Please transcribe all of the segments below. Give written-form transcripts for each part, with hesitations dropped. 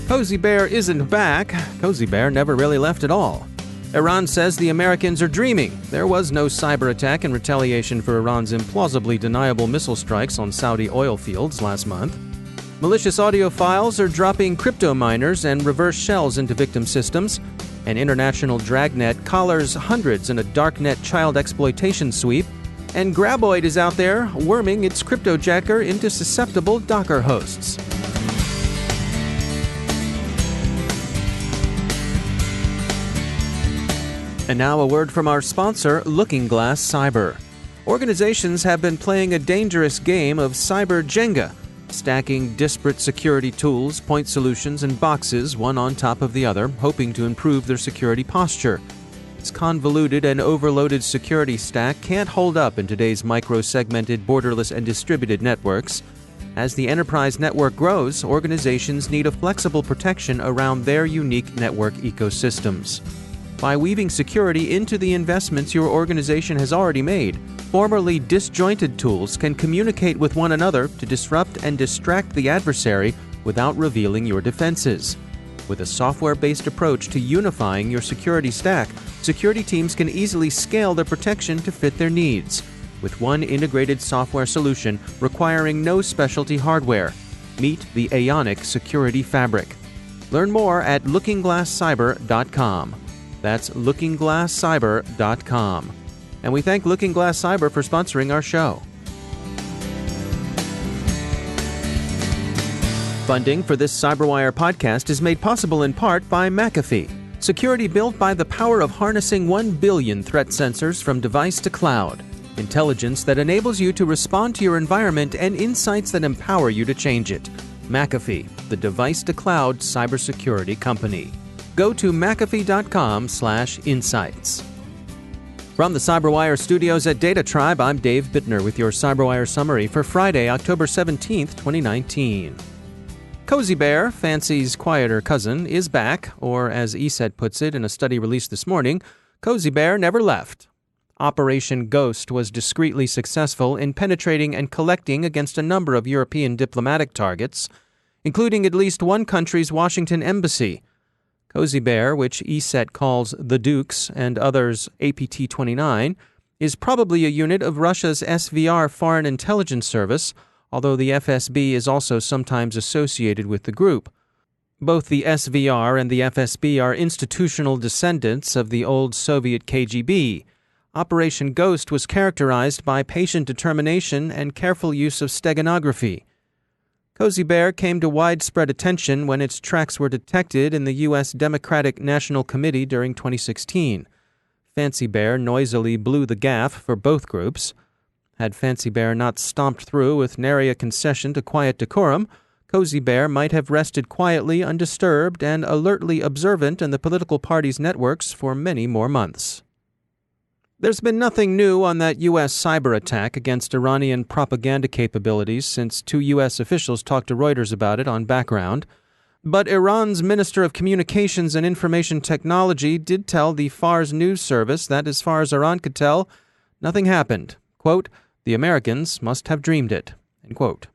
Cozy Bear isn't back. Cozy Bear never really left at all. Iran says the Americans are dreaming. There was no cyber attack in retaliation for Iran's implausibly deniable missile strikes on Saudi oil fields last month. Malicious audio files are dropping cryptominers and reverse shells into victim systems. An international dragnet collars hundreds in a darknet child exploitation sweep. And Graboid is out there worming its cryptojacker into susceptible Docker hosts. And now a word from our sponsor, LookingGlass Cyber. Organizations have been playing a dangerous game of cyber Jenga, stacking disparate security tools, point solutions, and boxes one on top of the other, hoping to improve their security posture. This convoluted and overloaded security stack can't hold up in today's micro-segmented, borderless, and distributed networks. As the enterprise network grows, organizations need a flexible protection around their unique network ecosystems. By weaving security into the investments your organization has already made, formerly disjointed tools can communicate with one another to disrupt and distract the adversary without revealing your defenses. With a software-based approach to unifying your security stack, security teams can easily scale their protection to fit their needs, with one integrated software solution requiring no specialty hardware. Meet the Aonic Security Fabric. Learn more at lookingglasscyber.com. That's lookingglasscyber.com. And we thank Looking Glass Cyber for sponsoring our show. Funding for this CyberWire podcast is made possible in part by McAfee, security built by the power of harnessing 1 billion threat sensors from device to cloud, intelligence that enables you to respond to your environment, and insights that empower you to change it. McAfee, the device-to-cloud cybersecurity company. Go to mcafee.com/insights. From the CyberWire studios at Data Tribe, I'm Dave Bittner with your CyberWire summary for Friday, October 17th, 2019. Cozy Bear, Fancy's quieter cousin, is back, or as ESET puts it in a study released this morning, Cozy Bear never left. Operation Ghost was discreetly successful in penetrating and collecting against a number of European diplomatic targets, including at least one country's Washington embassy. Cozy Bear, which ESET calls the Dukes and others APT-29, is probably a unit of Russia's SVR Foreign Intelligence Service, although the FSB is also sometimes associated with the group. Both the SVR and the FSB are institutional descendants of the old Soviet KGB. Operation Ghost was characterized by patient determination and careful use of steganography. Cozy Bear came to widespread attention when its tracks were detected in the U.S. Democratic National Committee during 2016. Fancy Bear noisily blew the gaff for both groups. Had Fancy Bear not stomped through with nary a concession to quiet decorum, Cozy Bear might have rested quietly undisturbed and alertly observant in the political party's networks for many more months. There's been nothing new on that U.S. cyber attack against Iranian propaganda capabilities since two U.S. officials talked to Reuters about it on Background. But Iran's Minister of Communications and Information Technology did tell the Fars news service that, as far as Iran could tell, nothing happened. Quote, "The Americans must have dreamed it." End quote.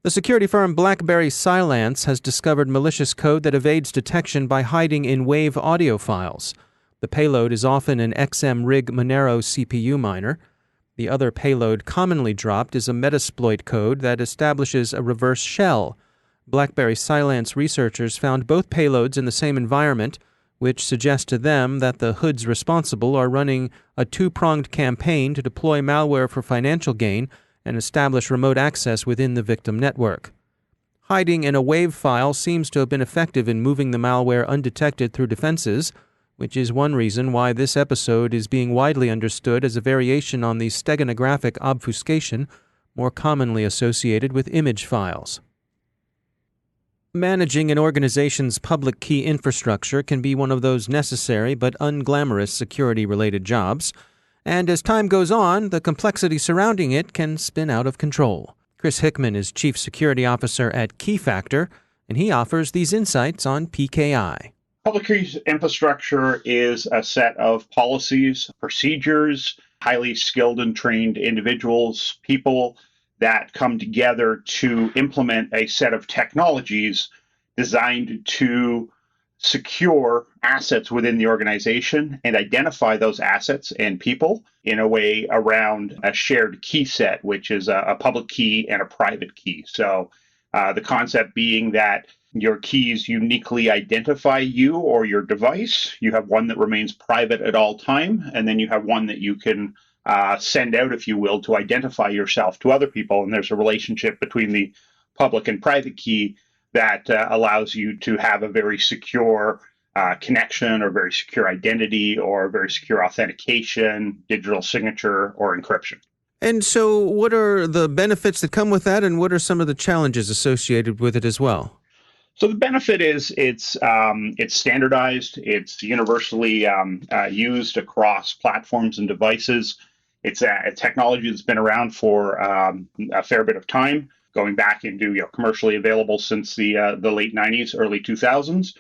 The security firm BlackBerry Cylance has discovered malicious code that evades detection by hiding in WAV audio files. The payload is often an XM-RIG Monero CPU miner. The other payload commonly dropped is a Metasploit code that establishes a reverse shell. BlackBerry Cylance researchers found both payloads in the same environment, which suggests to them that the hoods responsible are running a two-pronged campaign to deploy malware for financial gain and establish remote access within the victim network. Hiding in a WAV file seems to have been effective in moving the malware undetected through defenses, which is one reason why this episode is being widely understood as a variation on the steganographic obfuscation more commonly associated with image files. Managing an organization's public key infrastructure can be one of those necessary but unglamorous security-related jobs, and as time goes on, the complexity surrounding it can spin out of control. Chris Hickman is Chief Security Officer at Keyfactor, and he offers these insights on PKI. Public key infrastructure is a set of policies, procedures, highly skilled and trained individuals, people that come together to implement a set of technologies designed to secure assets within the organization and identify those assets and people in a way around a shared key set, which is a public key and a private key. So the concept being that your keys uniquely identify you or your device. You have one that remains private at all time, and then you have one that you can send out, if you will, to identify yourself to other people. And there's a relationship between the public and private key that allows you to have a very secure connection or very secure identity or very secure authentication, digital signature, or encryption. And so what are the benefits that come with that, and what are some of the challenges associated with it as well? So the benefit is it's standardized, it's universally used across platforms and devices. It's a technology that's been around for a fair bit of time, going back into commercially available since the late 90s, early 2000s.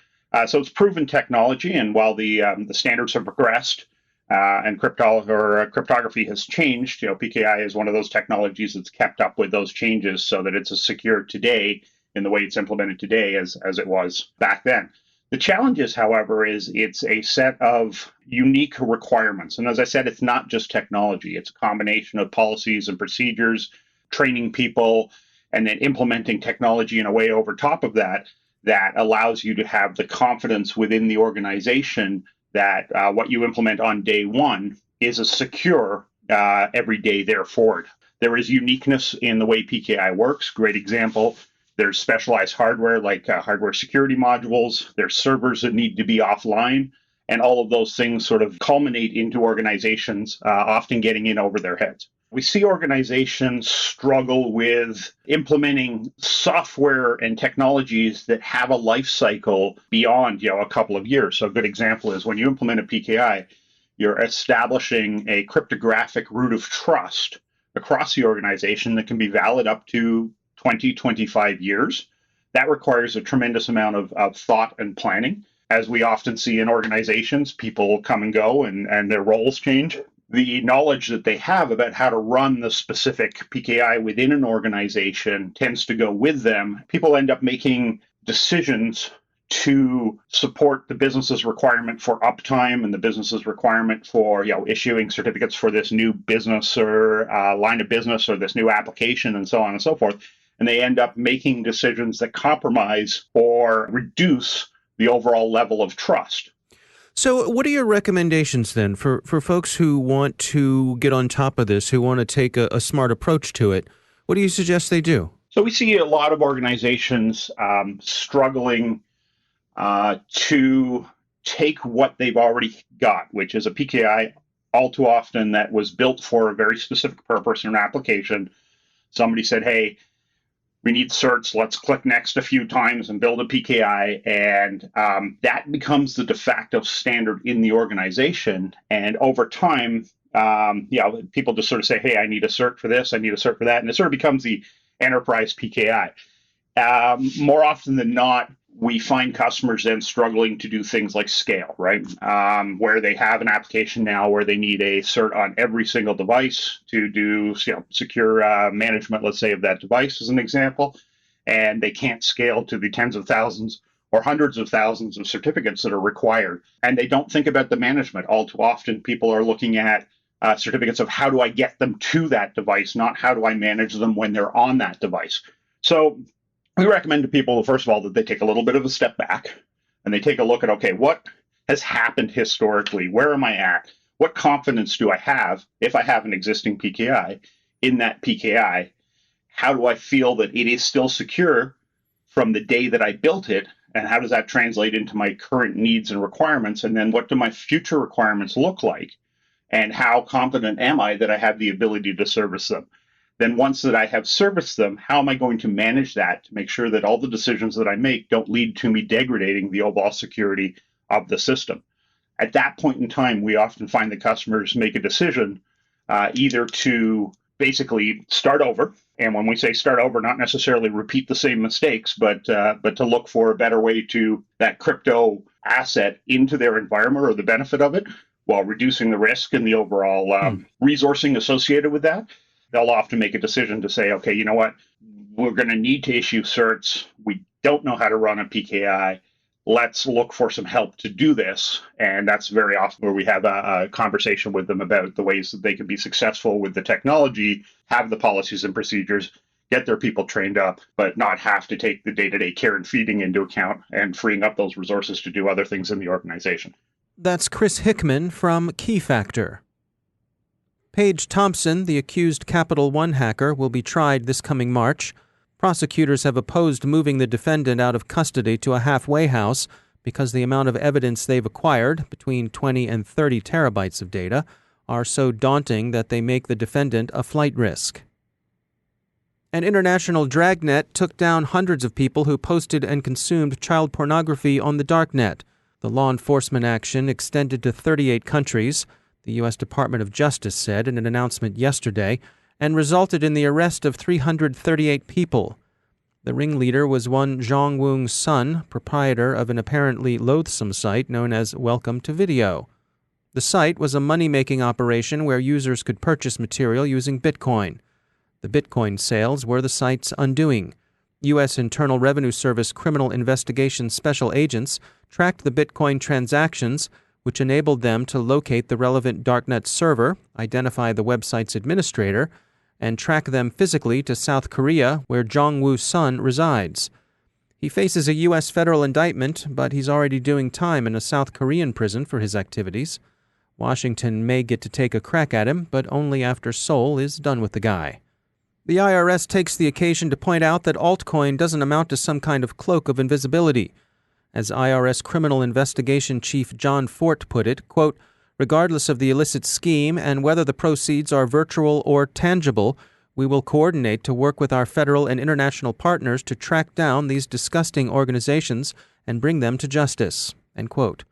So it's proven technology, and while the standards have progressed and cryptography has changed, PKI is one of those technologies that's kept up with those changes so that it's as secure today in the way it's implemented today as it was back then. The challenges, however, is it's a set of unique requirements. And as I said, it's not just technology. It's a combination of policies and procedures, training people, and then implementing technology in a way over top of that that allows you to have the confidence within the organization that what you implement on day one is as secure every day there forward. There is uniqueness in the way PKI works. Great example. There's specialized hardware like hardware security modules. There's servers that need to be offline. And all of those things sort of culminate into organizations often getting in over their heads. We see organizations struggle with implementing software and technologies that have a life cycle beyond a couple of years. So a good example is when you implement a PKI, you're establishing a cryptographic root of trust across the organization that can be valid up to 20, 25 years. That requires a tremendous amount of thought and planning. As we often see in organizations, people come and go and their roles change. The knowledge that they have about how to run the specific PKI within an organization tends to go with them. People end up making decisions to support the business's requirement for uptime and the business's requirement for issuing certificates for this new business or line of business or this new application and so on and so forth. And they end up making decisions that compromise or reduce the overall level of trust. So what are your recommendations then for folks who want to get on top of this, who want to take a smart approach to it? What do you suggest they do? So we see a lot of organizations struggling to take what they've already got, which is a PKI all too often that was built for a very specific purpose in an application. Somebody said, hey, we need certs, let's click next a few times and build a PKI. And that becomes the de facto standard in the organization. And over time, people just sort of say, hey, I need a cert for this, I need a cert for that. And it sort of becomes the enterprise PKI. More often than not, we find customers then struggling to do things like scale, right? Where they have an application now where they need a cert on every single device to do secure management, let's say, of that device as an example. And they can't scale to the tens of thousands or hundreds of thousands of certificates that are required. And they don't think about the management. All too often, people are looking at certificates of how do I get them to that device, not how do I manage them when they're on that device. So we recommend to people, first of all, that they take a little bit of a step back and they take a look at, okay, what has happened historically? Where am I at? What confidence do I have if I have an existing PKI in that PKI? How do I feel that it is still secure from the day that I built it? And how does that translate into my current needs and requirements? And then what do my future requirements look like? And how confident am I that I have the ability to service them? Then once that I have serviced them, how am I going to manage that to make sure that all the decisions that I make don't lead to me degrading the overall security of the system? At that point in time, we often find that customers make a decision either to basically start over. And when we say start over, not necessarily repeat the same mistakes, but to look for a better way to that crypto asset into their environment or the benefit of it while reducing the risk and the overall resourcing associated with that. They'll often make a decision to say, okay, you know what, we're going to need to issue certs. We don't know how to run a PKI. Let's look for some help to do this. And that's very often where we have a conversation with them about the ways that they can be successful with the technology, have the policies and procedures, get their people trained up, but not have to take the day-to-day care and feeding into account and freeing up those resources to do other things in the organization. That's Chris Hickman from Keyfactor. Paige Thompson, the accused Capital One hacker, will be tried this coming March. Prosecutors have opposed moving the defendant out of custody to a halfway house because the amount of evidence they've acquired, between 20 and 30 terabytes of data, are so daunting that they make the defendant a flight risk. An international dragnet took down hundreds of people who posted and consumed child pornography on the darknet. The law enforcement action extended to 38 countries, the U.S. Department of Justice said in an announcement yesterday, and resulted in the arrest of 338 people. The ringleader was one Zhong Woong's son, proprietor of an apparently loathsome site known as Welcome to Video. The site was a money-making operation where users could purchase material using Bitcoin. The Bitcoin sales were the site's undoing. U.S. Internal Revenue Service criminal investigation special agents tracked the Bitcoin transactions, which enabled them to locate the relevant darknet server, identify the website's administrator, and track them physically to South Korea, where Jong-woo's son resides. He faces a U.S. federal indictment, but he's already doing time in a South Korean prison for his activities. Washington may get to take a crack at him, but only after Seoul is done with the guy. The IRS takes the occasion to point out that altcoin doesn't amount to some kind of cloak of invisibility. As IRS Criminal Investigation Chief John Fort put it, quote, regardless of the illicit scheme and whether the proceeds are virtual or tangible, we will coordinate to work with our federal and international partners to track down these disgusting organizations and bring them to justice, end quote.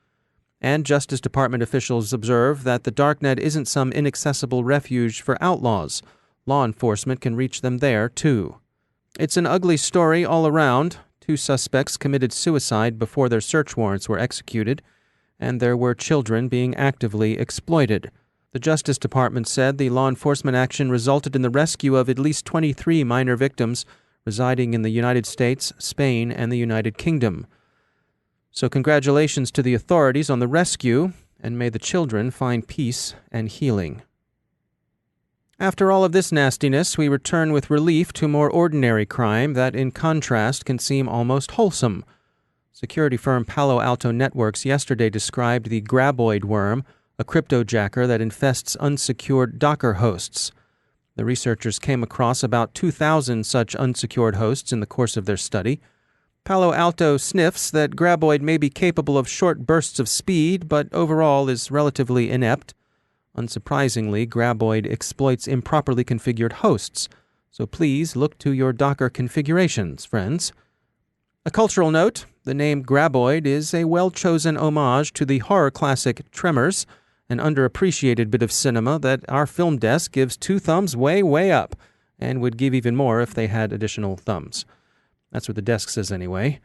And Justice Department officials observe that the darknet isn't some inaccessible refuge for outlaws. Law enforcement can reach them there, too. It's an ugly story all around. 2 suspects committed suicide before their search warrants were executed, and there were children being actively exploited. The Justice Department said the law enforcement action resulted in the rescue of at least 23 minor victims residing in the United States, Spain, and the United Kingdom. So congratulations to the authorities on the rescue, and may the children find peace and healing. After all of this nastiness, we return with relief to more ordinary crime that, in contrast, can seem almost wholesome. Security firm Palo Alto Networks yesterday described the Graboid worm, a cryptojacker that infests unsecured Docker hosts. The researchers came across about 2,000 such unsecured hosts in the course of their study. Palo Alto sniffs that Graboid may be capable of short bursts of speed, but overall is relatively inept. Unsurprisingly, Graboid exploits improperly configured hosts, so please look to your Docker configurations, friends. A cultural note, the name Graboid is a well-chosen homage to the horror classic Tremors, an underappreciated bit of cinema that our film desk gives 2 thumbs way up, and would give even more if they had additional thumbs. That's what the desk says anyway.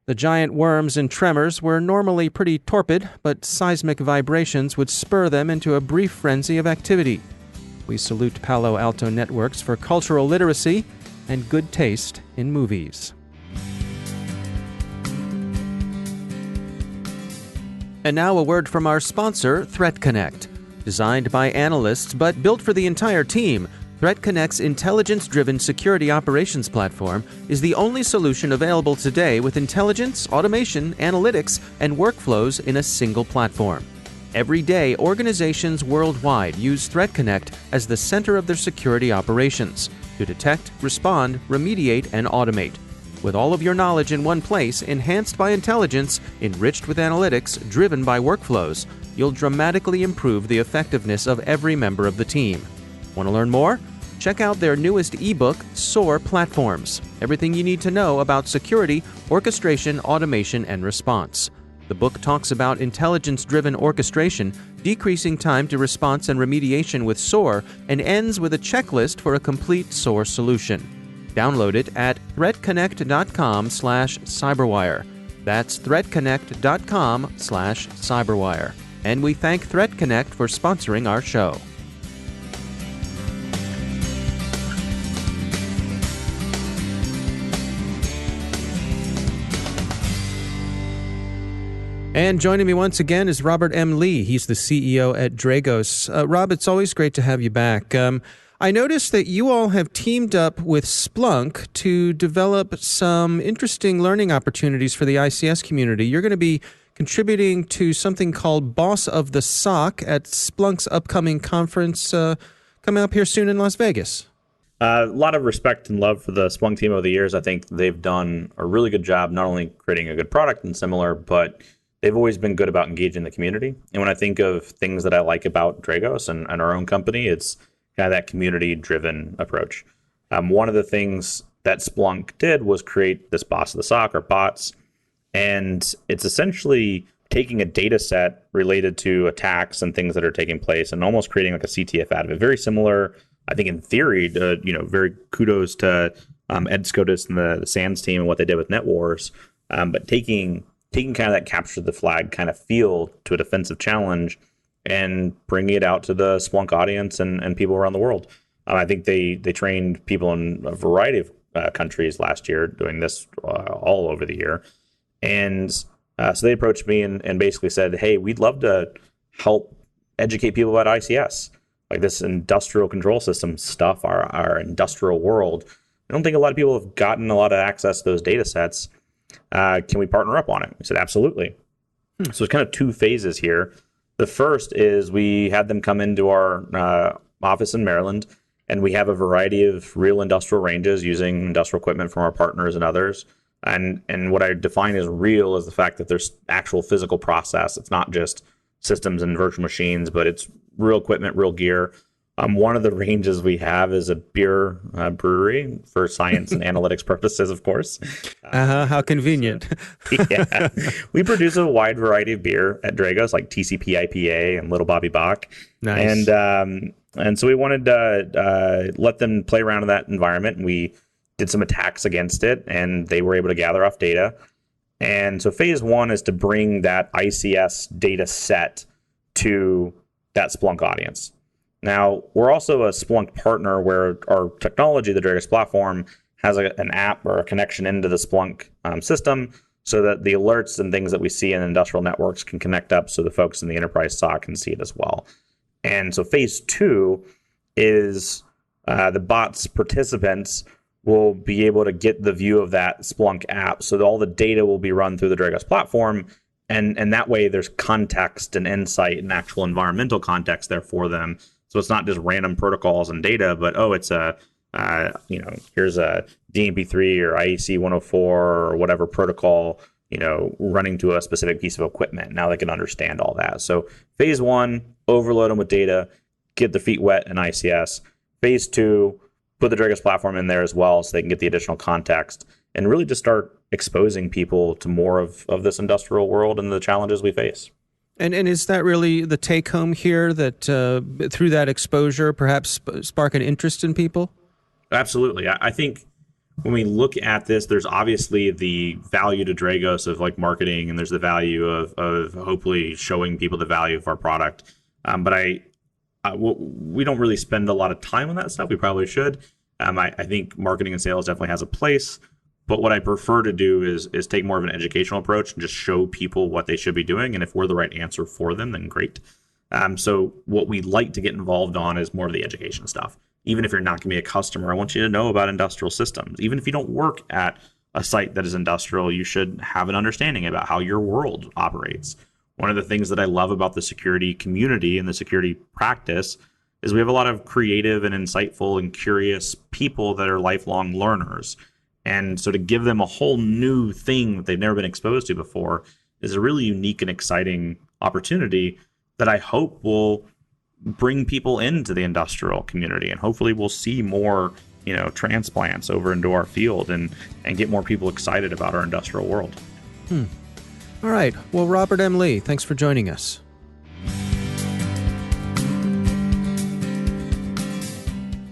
The giant worms in Tremors were normally pretty torpid, but seismic vibrations would spur them into a brief frenzy of activity. We salute Palo Alto Networks for cultural literacy and good taste in movies. And now a word from our sponsor, ThreatConnect. Designed by analysts but built for the entire team, ThreatConnect's intelligence-driven security operations platform is the only solution available today with intelligence, automation, analytics, and workflows in a single platform. Every day, organizations worldwide use ThreatConnect as the center of their security operations to detect, respond, remediate, and automate. With all of your knowledge in one place, enhanced by intelligence, enriched with analytics, driven by workflows, you'll dramatically improve the effectiveness of every member of the team. Want to learn more? Check out their newest ebook, SOAR Platforms. Everything you need to know about security, orchestration, automation, and response. The book talks about intelligence-driven orchestration, decreasing time to response and remediation with SOAR, and ends with a checklist for a complete SOAR solution. Download it at threatconnect.com/cyberwire. That's threatconnect.com/cyberwire. And we thank ThreatConnect for sponsoring our show. And joining me once again is Robert M. Lee. He's the CEO at Dragos. Rob, it's always great to have you back. I noticed that you all have teamed up with Splunk to develop some interesting learning opportunities for the ICS community. You're going to be contributing to something called Boss of the SOC at Splunk's upcoming conference coming up here soon in Las Vegas. A lot of respect and love for the Splunk team over the years. I think they've done a really good job not only creating a good product and similar, but they've always been good about engaging the community. And when I think of things that I like about Dragos and our own company, it's kind of that community-driven approach. One of the things that Splunk did was create this Boss of the SOC, or bots, and it's essentially taking a data set related to attacks and things that are taking place and almost creating like a CTF out of it. Very similar, I think, in theory, to, very kudos to Ed Scotus and the SANS team and what they did with NetWars, but taking kind of that capture the flag kind of feel to a defensive challenge and bringing it out to the Splunk audience and people around the world. I think they trained people in a variety of countries last year doing this all over the year. And so they approached me and basically said, hey, we'd love to help educate people about ICS, like this industrial control system stuff, our industrial world. I don't think a lot of people have gotten a lot of access to those data sets. Can we partner up on it? We said, absolutely. So it's kind of two phases here. The first is we had them come into our office in Maryland, and we have a variety of real industrial ranges using industrial equipment from our partners and others. And what I define as real is the fact that there's actual physical process. It's not just systems and virtual machines, but it's real equipment, real gear. One of the ranges we have is a beer brewery for science and analytics purposes, of course. How convenient. Yeah. We produce a wide variety of beer at Dragos, like TCP IPA and Little Bobby Bach. Nice. And so we wanted to let them play around in that environment, and we did some attacks against it, and they were able to gather off data. And so phase one is to bring that ICS data set to that Splunk audience. Now, we're also a Splunk partner where our technology, the Dragos platform, has an app or a connection into the Splunk system so that the alerts and things that we see in industrial networks can connect up so the folks in the enterprise SOC can see it as well. And so phase two is the bots participants will be able to get the view of that Splunk app so that all the data will be run through the Dragos platform. And that way there's context and insight and actual environmental context there for them. So it's not just random protocols and data, but, it's here's a DMP3 or IEC 104 or whatever protocol, running to a specific piece of equipment. Now they can understand all that. So phase one, overload them with data, get their feet wet in ICS. Phase two, put the Dragos platform in there as well so they can get the additional context and really just start exposing people to more of this industrial world and the challenges we face. And is that really the take home here, that through that exposure, perhaps spark an interest in people? Absolutely. I think when we look at this, there's obviously the value to Dragos of like marketing, and there's the value of hopefully showing people the value of our product. But we don't really spend a lot of time on that stuff. We probably should. I think marketing and sales definitely has a place. But what I prefer to do is take more of an educational approach and just show people what they should be doing. And if we're the right answer for them, then great. So what we like to get involved on is more of the education stuff. Even if you're not going to be a customer, I want you to know about industrial systems. Even if you don't work at a site that is industrial, you should have an understanding about how your world operates. One of the things that I love about the security community and the security practice is we have a lot of creative and insightful and curious people that are lifelong learners. And so to give them a whole new thing that they've never been exposed to before is a really unique and exciting opportunity that I hope will bring people into the industrial community. And hopefully we'll see more, transplants over into our field and get more people excited about our industrial world. All right. Well, Robert M. Lee, thanks for joining us.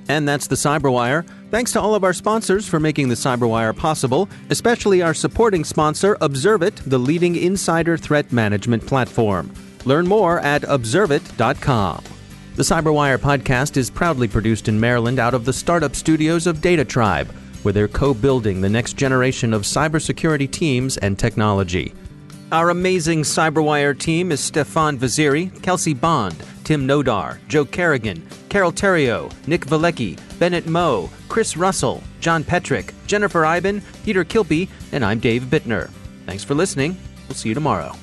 And that's the CyberWire. Thanks to all of our sponsors for making the CyberWire possible, especially our supporting sponsor, Observit, the leading insider threat management platform. Learn more at observit.com. The CyberWire podcast is proudly produced in Maryland out of the startup studios of Data Tribe, where they're co-building the next generation of cybersecurity teams and technology. Our amazing CyberWire team is Stefan Vaziri, Kelsey Bond, Tim Nodar, Joe Kerrigan, Carol Terrio, Nick Valecki, Bennett Moe, Chris Russell, John Petrick, Jennifer Iben, Peter Kilpie, and I'm Dave Bittner. Thanks for listening. We'll see you tomorrow.